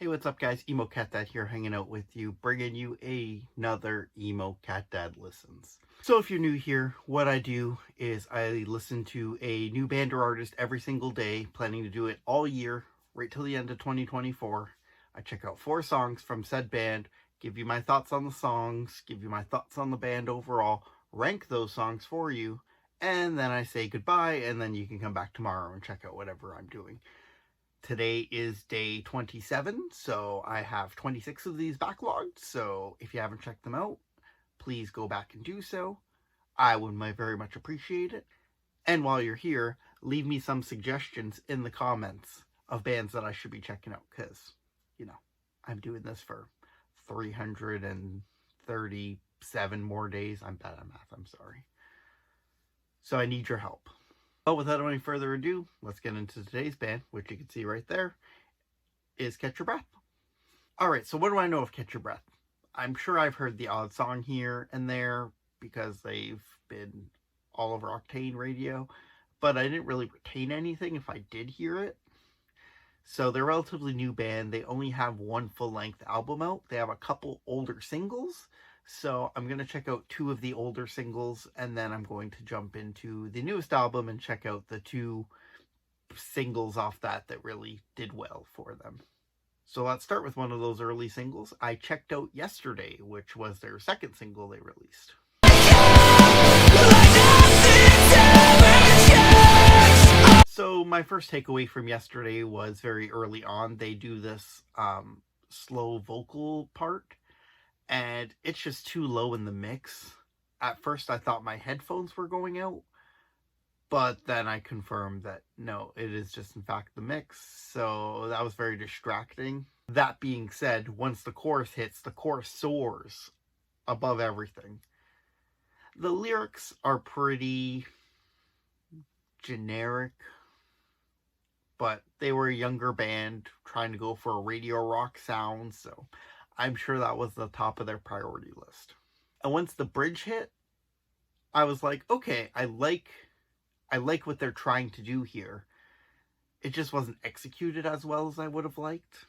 Hey, what's up guys? Emo Cat Dad here, hanging out with you, bringing you another Emo Cat Dad Listens. So if you're new here, what I do is I listen to a new band or artist every single day, planning to do it all year, right till the end of 2024. I check out 4 songs from said band, give you my thoughts on the songs, give you my thoughts on the band overall, rank those songs for you, and then I say goodbye, and then you can come back tomorrow and check out whatever I'm doing. Today is day 27, so I have 26 of these backlogged, so if you haven't checked them out, please go back and do so. I would very much appreciate it. And while you're here, leave me some suggestions in the comments of bands that I should be checking out, because, you know, I'm doing this for 337 more days. I'm bad at math, I'm sorry. So I need your help. But without any further ado, let's get into today's band, which you can see right there, is Catch Your Breath. Alright, so what do I know of Catch Your Breath? I'm sure I've heard the odd song here and there, because they've been all over Octane Radio, but I didn't really retain anything if I did hear it. So they're a relatively new band. They only have 1 full-length album out. They have a couple older singles. So I'm going to check out 2 of the older singles, and then I'm going to jump into the newest album and check out the 2 singles off that really did well for them. So let's start with one of those early singles. I checked out Yesterday, which was their 2nd single they released. So my first takeaway from Yesterday was very early on. They do this slow vocal part, and it's just too low in the mix. At first I thought my headphones were going out, but then I confirmed that no, it is just in fact the mix. So that was very distracting. That being said, once the chorus hits, the chorus soars above everything. The lyrics are pretty generic, but they were a younger band trying to go for a radio rock sound, so I'm sure that was the top of their priority list. And once the bridge hit, I was like, okay, I like what they're trying to do here. It just wasn't executed as well as I would have liked.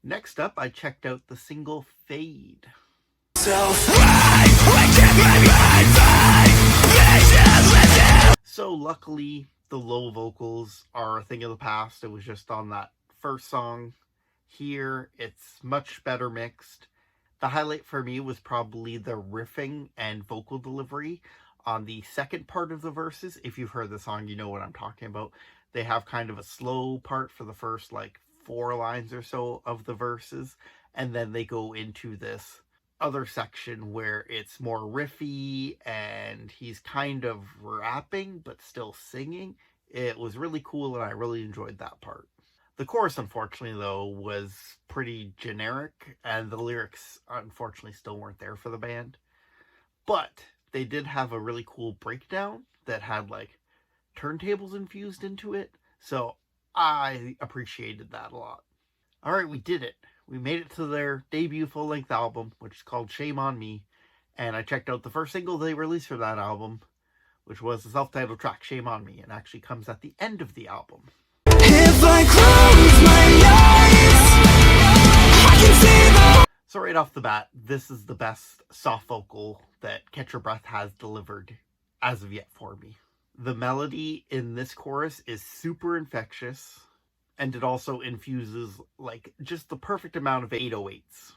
Next up, I checked out the single Fade. So luckily, the low vocals are a thing of the past. It was just on that first song. Here, it's much better mixed. The highlight for me was probably the riffing and vocal delivery on the second part of the verses. If you've heard the song, you know what I'm talking about. They have kind of a slow part for the first, 4 lines or so of the verses, and then they go into this other section where it's more riffy, and he's kind of rapping, but still singing. It was really cool, and I really enjoyed that part. The chorus, unfortunately, though, was pretty generic, and the lyrics, unfortunately, still weren't there for the band. But they did have a really cool breakdown that had, turntables infused into it, so I appreciated that a lot. Alright, we did it. We made it to their debut full-length album, which is called Shame on Me, and I checked out the first single they released for that album, which was the self-titled track, Shame on Me, and actually comes at the end of the album. If I close my eyes, I can see the... So right off the bat, this is the best soft vocal that Catch Your Breath has delivered as of yet for me. The melody in this chorus is super infectious, and it also infuses just the perfect amount of 808s.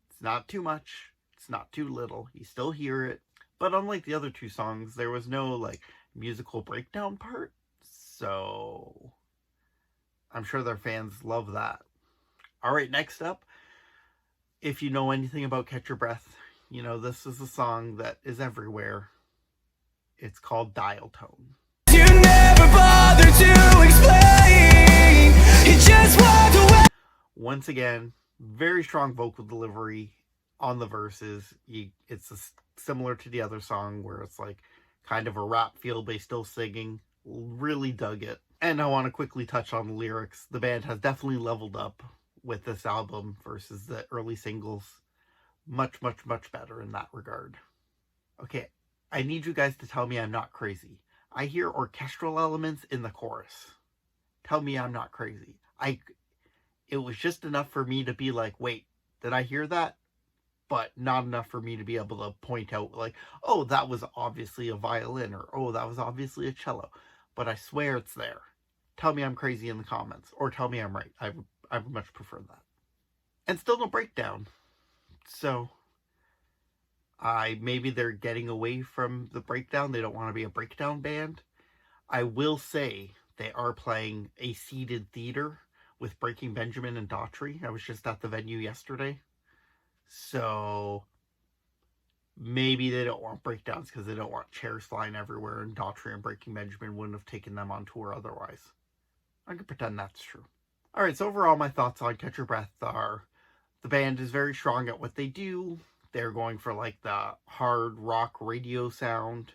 It's not too much, it's not too little, you still hear it, but unlike the other 2 songs, there was no musical breakdown part. So I'm sure their fans love that. Alright, next up, if you know anything about Catch Your Breath, you know this is a song that is everywhere. It's called Dial Tone. You never bother to explain. You just walk away. Once again, very strong vocal delivery on the verses. It's similar to the other song where it's kind of a rap feel, but still singing. Really dug it. And I want to quickly touch on the lyrics. The band has definitely leveled up with this album versus the early singles. Much, much, much better in that regard. Okay, I need you guys to tell me I'm not crazy. I hear orchestral elements in the chorus. Tell me I'm not crazy. It was just enough for me to be like, wait, did I hear that? But not enough for me to be able to point out, like, oh, that was obviously a violin, or oh, that was obviously a cello. But I swear it's there. Tell me I'm crazy in the comments, or tell me I'm right. I would much prefer that. And still no breakdown. So maybe they're getting away from the breakdown. They don't want to be a breakdown band. I will say they are playing a seated theater with Breaking Benjamin and Daughtry. I was just at the venue yesterday. So maybe they don't want breakdowns because they don't want chairs flying everywhere, and Daughtry and Breaking Benjamin wouldn't have taken them on tour otherwise. I can pretend that's true. Alright, so overall my thoughts on Catch Your Breath are the band is very strong at what they do. They're going for like the hard rock radio sound,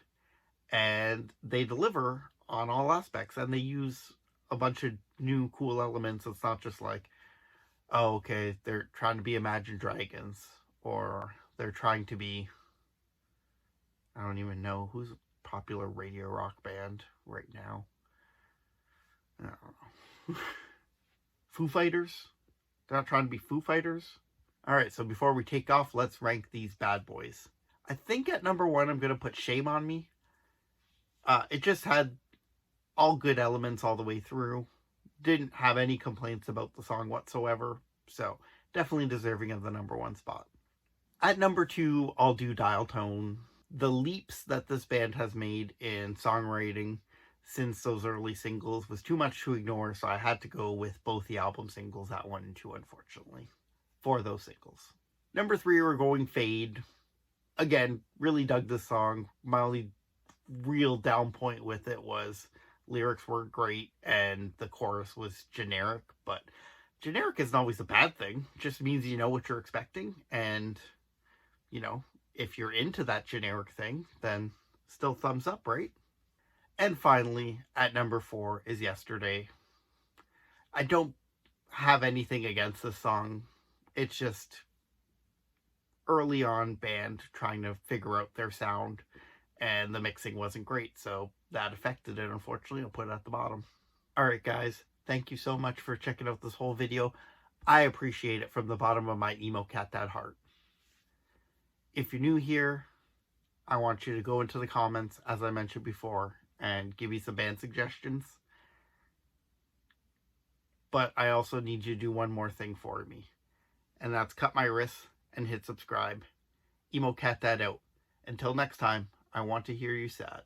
and they deliver on all aspects, and they use a bunch of new cool elements. It's not just like, oh, okay, they're trying to be Imagine Dragons, or they're trying to be, I don't even know who's a popular radio rock band right now. I don't know. Foo Fighters? They're not trying to be Foo Fighters? Alright, so before we take off, let's rank these bad boys. I think at number 1, I'm going to put Shame on Me. It just had all good elements all the way through. Didn't have any complaints about the song whatsoever. So, definitely deserving of the number 1 spot. At number 2, I'll do Dial Tone. The leaps that this band has made in songwriting since those early singles was too much to ignore, so I had to go with both the album singles at 1 and 2, unfortunately, for those singles. Number 3, we're going Fade. Again, really dug this song. My only real down point with it was lyrics were great and the chorus was generic, but generic isn't always a bad thing. It just means you know what you're expecting, and, you know, if you're into that generic thing, then still thumbs up, right? And finally, at number 4 is Yesterday. I don't have anything against this song. It's just early on band trying to figure out their sound, and the mixing wasn't great, so that affected it, unfortunately. I'll put it at the bottom. Alright guys, thank you so much for checking out this whole video. I appreciate it from the bottom of my Emo Cat Dad heart. If you're new here, I want you to go into the comments, as I mentioned before, and give me some band suggestions. But I also need you to do one more thing for me, and that's cut my wrists and hit subscribe. Emo Cat Dad out. Until next time, I want to hear you sad.